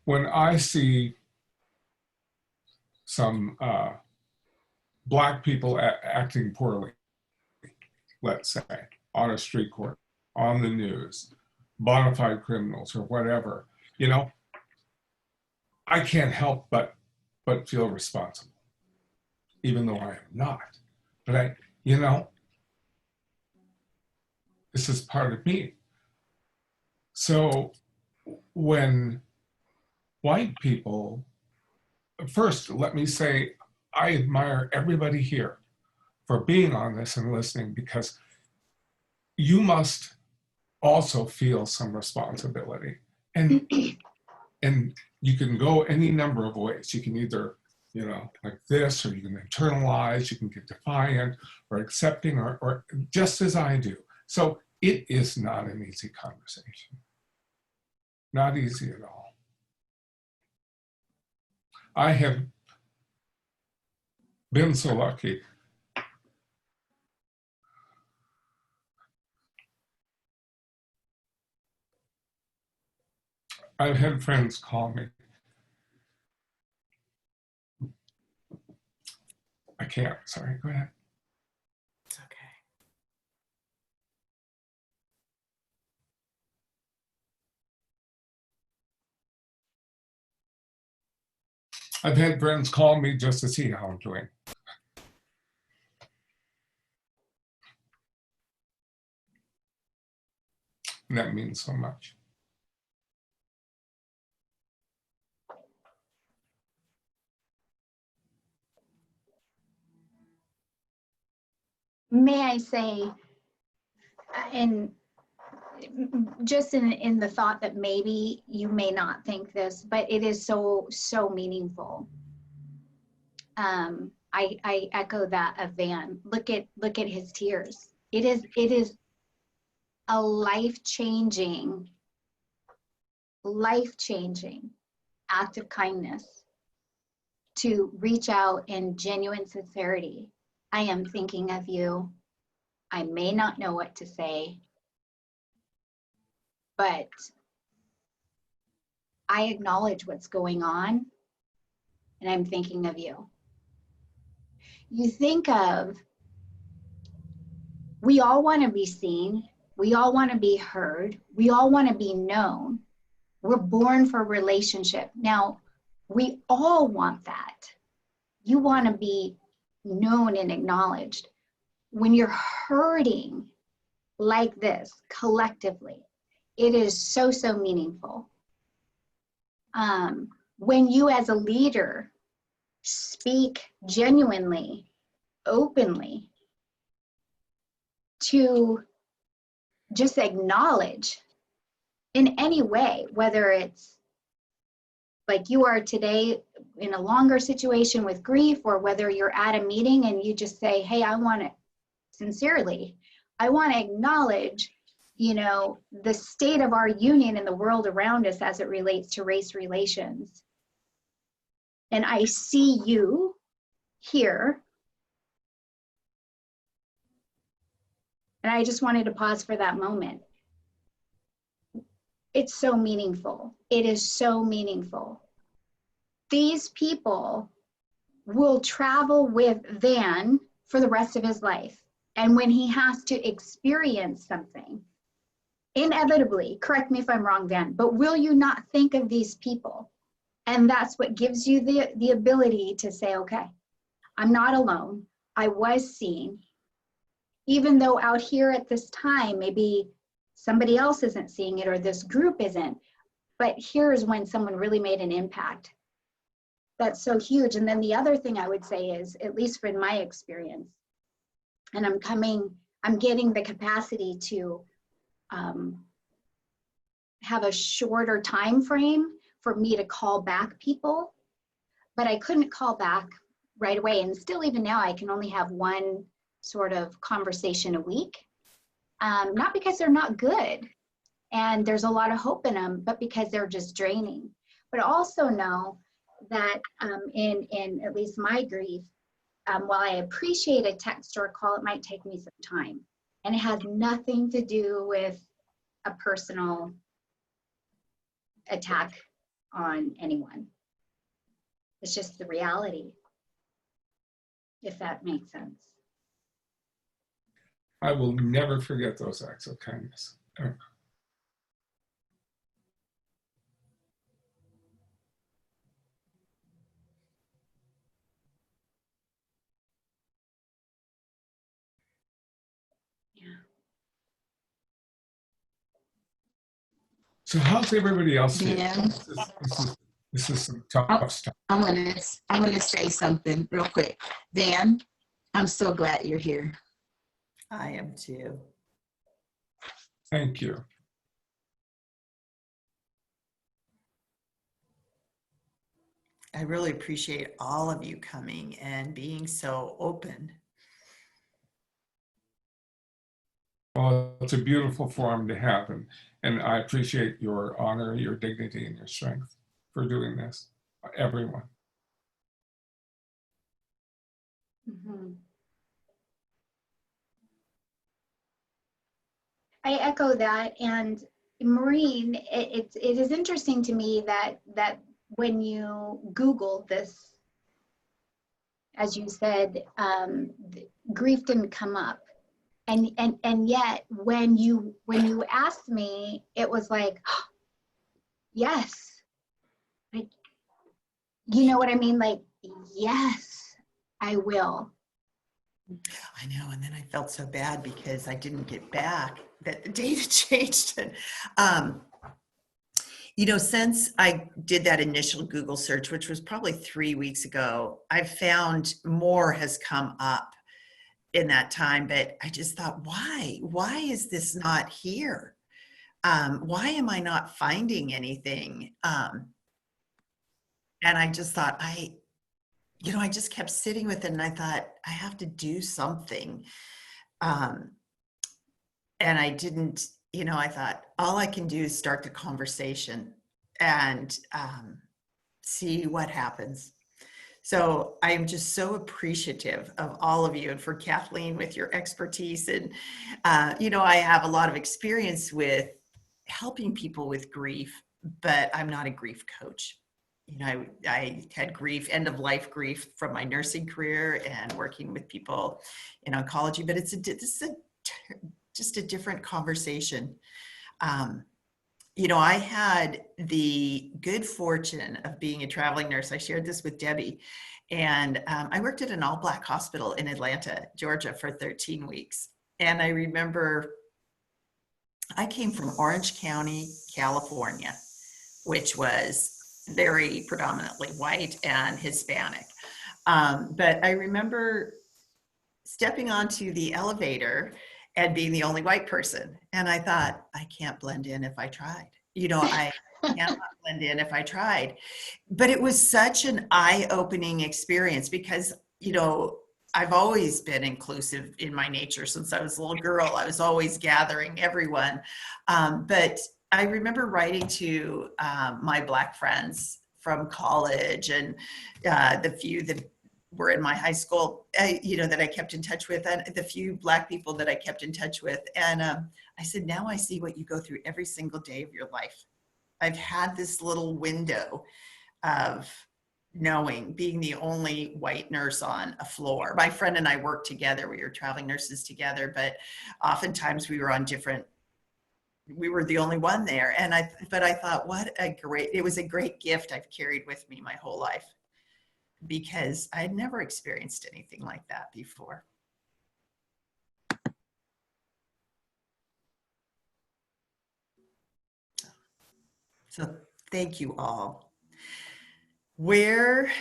S4: When I see some Black people acting poorly, let's say, on a street corner, on the news, bona fide criminals or whatever, you know, I can't help but feel responsible, even though I am not. But you know, this is part of me. So when white people, first, let me say, I admire everybody here for being on this and listening, because you must also feel some responsibility. And you can go any number of ways. You can either, you know, like this, or you can internalize, you can get defiant or accepting, or just as I do. So it is not an easy conversation. Not easy at all. I have been so lucky. I've had friends call me. I can't, sorry, go ahead.
S2: It's okay.
S4: I've had friends call me just to see how I'm doing. And that means so much.
S3: May I say, and just in the thought that maybe you may not think this, but it is so meaningful. I echo that of Van. Look at his tears. It is a life-changing act of kindness to reach out in genuine sincerity. I am thinking of you. I may not know what to say, but I acknowledge what's going on, and I'm thinking of you. You think of, we all want to be seen, we all want to be heard, we all want to be known. We're born for relationship. Now, we all want that. You want to be known and acknowledged. When you're hurting like this collectively, it is so meaningful. When you as a leader speak genuinely, openly, to just acknowledge in any way, whether it's like you are today in a longer situation with grief, or whether you're at a meeting and you just say, hey, I want to sincerely, I want to acknowledge, you know, the state of our union and the world around us as it relates to race relations. And I see you here. And I just wanted to pause for that moment. It's so meaningful. It is so meaningful. These people will travel with Van for the rest of his life. And when he has to experience something, inevitably, correct me if I'm wrong, Van, but will you not think of these people? And that's what gives you the ability to say, okay, I'm not alone. I was seen. Even though out here at this time, maybe somebody else isn't seeing it or this group isn't, but here's when someone really made an impact. That's so huge. And then the other thing I would say is, at least from my experience, and I'm getting the capacity to have a shorter time frame for me to call back people, but I couldn't call back right away. And still, even now, I can only have one sort of conversation a week, not because they're not good and there's a lot of hope in them, but because they're just draining. But also know that in at least my grief, while I appreciate a text or a call, it might take me some time. And it has nothing to do with a personal attack on anyone. It's just the reality, if that makes sense.
S4: I will never forget those acts of kindness. Ever.
S3: Yeah.
S4: So how's everybody else doing?
S6: Dan,
S4: This is some tough stuff.
S6: I'm gonna say something real quick. Dan, I'm so glad you're here.
S2: I am too.
S4: Thank you.
S2: I really appreciate all of you coming and being so open.
S4: Well, it's a beautiful forum to have, and I appreciate your honor, your dignity, and your strength for doing this, everyone.
S3: Mm-hmm. I echo that, and Maureen, it is interesting to me that when you Google this, as you said, grief didn't come up. And yet when you asked me, it was like, oh, yes, like, you know what I mean? Like, yes, I will.
S2: I know, and then I felt so bad because I didn't get back that the date had changed. And, since I did that initial Google search, which was probably 3 weeks ago, I've found more has come up in that time. But I just thought, why? Why is this not here? Why am I not finding anything? And I just thought, I just kept sitting with it, and I thought, I have to do something. And I didn't, I thought, all I can do is start the conversation and see what happens. So I'm just so appreciative of all of you, and for Kathleen with your expertise. And, I have a lot of experience with helping people with grief, but I'm not a grief coach. I had grief, end of life grief from my nursing career and working with people in oncology, but just a different conversation. I had the good fortune of being a traveling nurse. I shared this with Debbie, and I worked at an all-Black hospital in Atlanta, Georgia for 13 weeks. And I remember I came from Orange County, California, which was very predominantly white and Hispanic. But I remember stepping onto the elevator and being the only white person. And I thought, I can't blend in if I tried. I cannot blend in if I tried. But it was such an eye-opening experience because, I've always been inclusive in my nature since I was a little girl. I was always gathering everyone. But I remember writing to my Black friends from college and the few that were in my high school, that I kept in touch with, and the few Black people that I kept in touch with. And I said, now I see what you go through every single day of your life. I've had this little window of knowing, being the only white nurse on a floor. My friend and I worked together. We were traveling nurses together, but oftentimes we were the only one there. But I thought, it was a great gift I've carried with me my whole life, because I had never experienced anything like that before. So thank you all.
S6: Maureen,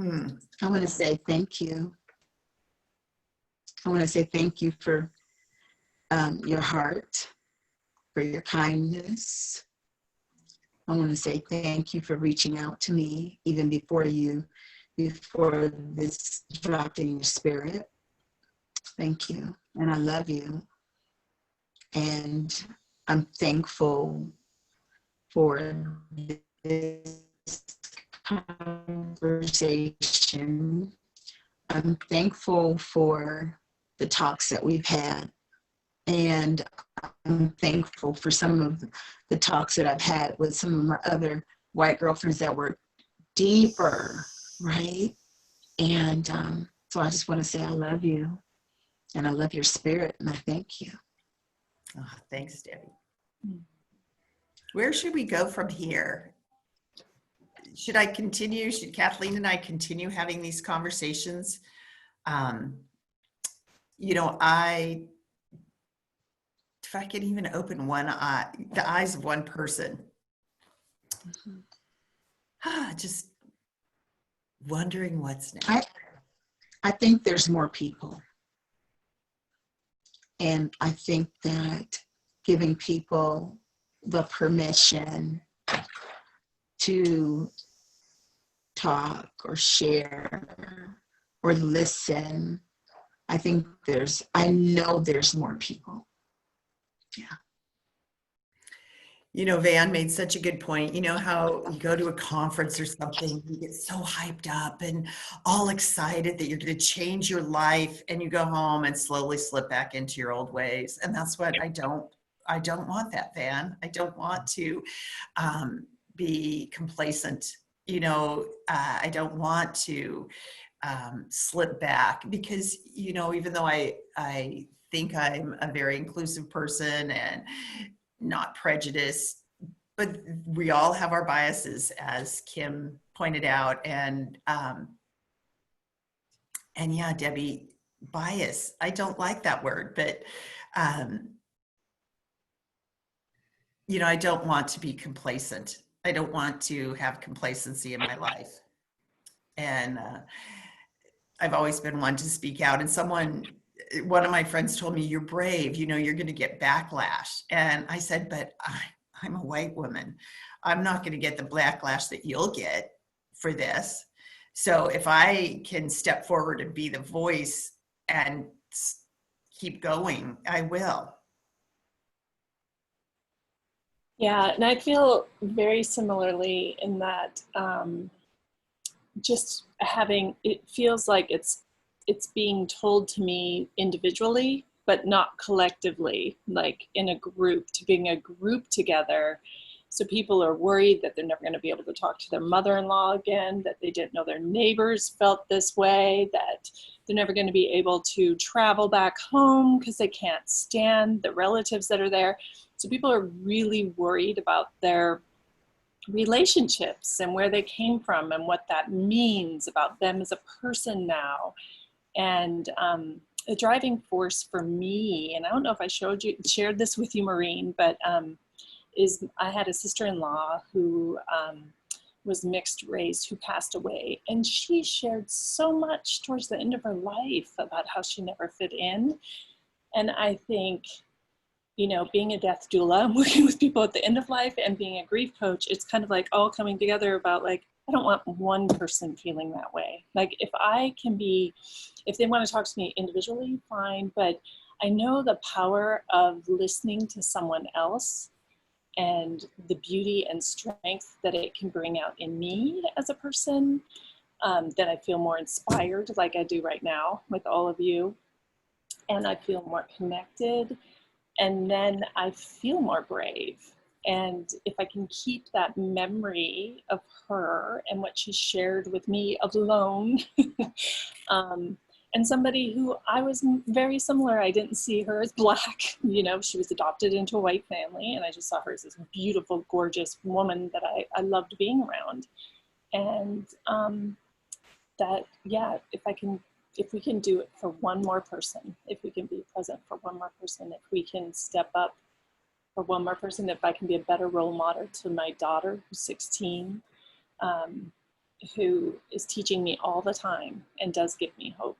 S6: I want to say thank you. I want to say thank you for your heart, for your kindness. I want to say thank you for reaching out to me even before this dropped in your spirit. Thank you. And I love you. And I'm thankful for this conversation. I'm thankful for the talks that we've had. And I'm thankful for some of the talks that I've had with some of my other white girlfriends that were deeper, right? And so I just want to say I love you, and I love your spirit, and I thank you.
S2: Oh, thanks, Debbie. Where should we go from here? Should Kathleen and I continue having these conversations? If I could even open one eye, the eyes of one person, just wondering what's next.
S6: I think there's more people. And I think that giving people the permission to talk or share or listen, I know there's more people. Yeah.
S2: Van made such a good point. How you go to a conference or something, you get so hyped up and all excited that you're going to change your life, and you go home and slowly slip back into your old ways. And that's what I don't I don't want that, Van. I don't want to be complacent. You know, I don't want to slip back because, you know, even though I think I'm a very inclusive person and not prejudiced, but we all have our biases, as Kim pointed out. And yeah, Debbie, bias, I don't like that word, but you know, I don't want to be complacent. I don't want to have complacency in my life. And I've always been one to speak out. And one of my friends told me, you're brave, you know, you're going to get backlash. And I said, but I'm a white woman. I'm not going to get the backlash that you'll get for this. So if I can step forward and be the voice and keep going, I will.
S1: Yeah, and I feel very similarly in that just having, it feels like it's being told to me individually, but not collectively, like in a group, to bring a group together. So people are worried that they're never going to be able to talk to their mother-in-law again, that they didn't know their neighbors felt this way, that they're never going to be able to travel back home because they can't stand the relatives that are there. So people are really worried about their relationships and where they came from and what that means about them as a person now. And the driving force for me, and I don't know if I shared this with you, Maureen, but is I had a sister-in-law who was mixed race who passed away, and she shared so much towards the end of her life about how she never fit in. And I think, you know, being a death doula, I'm working with people at the end of life, and being a grief coach, it's kind of like all coming together about like, I don't want one person feeling that way. Like if they want to talk to me individually, fine, but I know the power of listening to someone else and the beauty and strength that it can bring out in me as a person, that I feel more inspired like I do right now with all of you. And I feel more connected. And then I feel more brave. And if I can keep that memory of her and what she shared with me alone, and somebody who I was very similar, I didn't see her as Black, you know, she was adopted into a white family, and I just saw her as this beautiful, gorgeous woman that I loved being around. And that, yeah, if we can do it for one more person, if we can be present for one more person, if we can step up for one more person, if I can be a better role model to my daughter who's 16, who is teaching me all the time and does give me hope,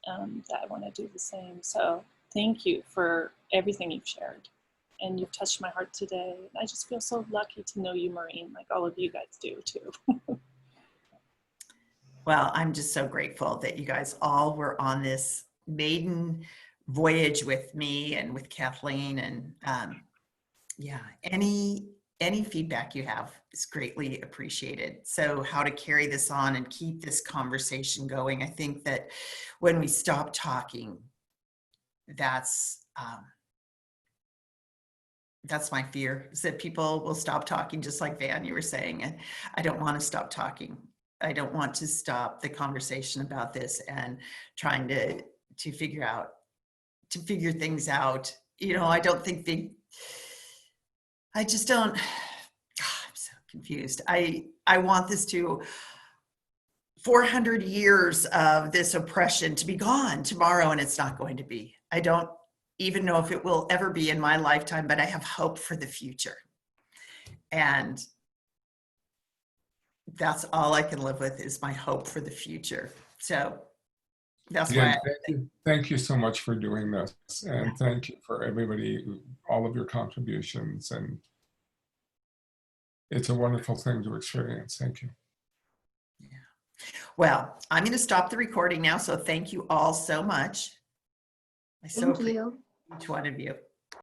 S1: that I want to do the same. So thank you for everything you've shared, and you've touched my heart today. I just feel so lucky to know you, Maureen, like all of you guys do too.
S2: Well, I'm just so grateful that you guys all were on this maiden voyage with me and with Kathleen. And yeah, any feedback you have is greatly appreciated. So how to carry this on and keep this conversation going. I think that when we stop talking, that's my fear, is that people will stop talking, just like Van, you were saying. And I don't want to stop talking. I don't want to stop the conversation about this and trying to figure things out. You know, I don't think I just don't, I'm so confused. I want this 400 years of this oppression to be gone tomorrow, and it's not going to be. I don't even know if it will ever be in my lifetime, but I have hope for the future. And that's all I can live with, is my hope for the future. So that's why.
S4: Thank you so much for doing this. And thank you for everybody, all of your contributions. And it's a wonderful thing to experience. Thank you.
S2: Yeah. Well, I'm going to stop the recording now. So thank you all so much. I so appreciate each one of you.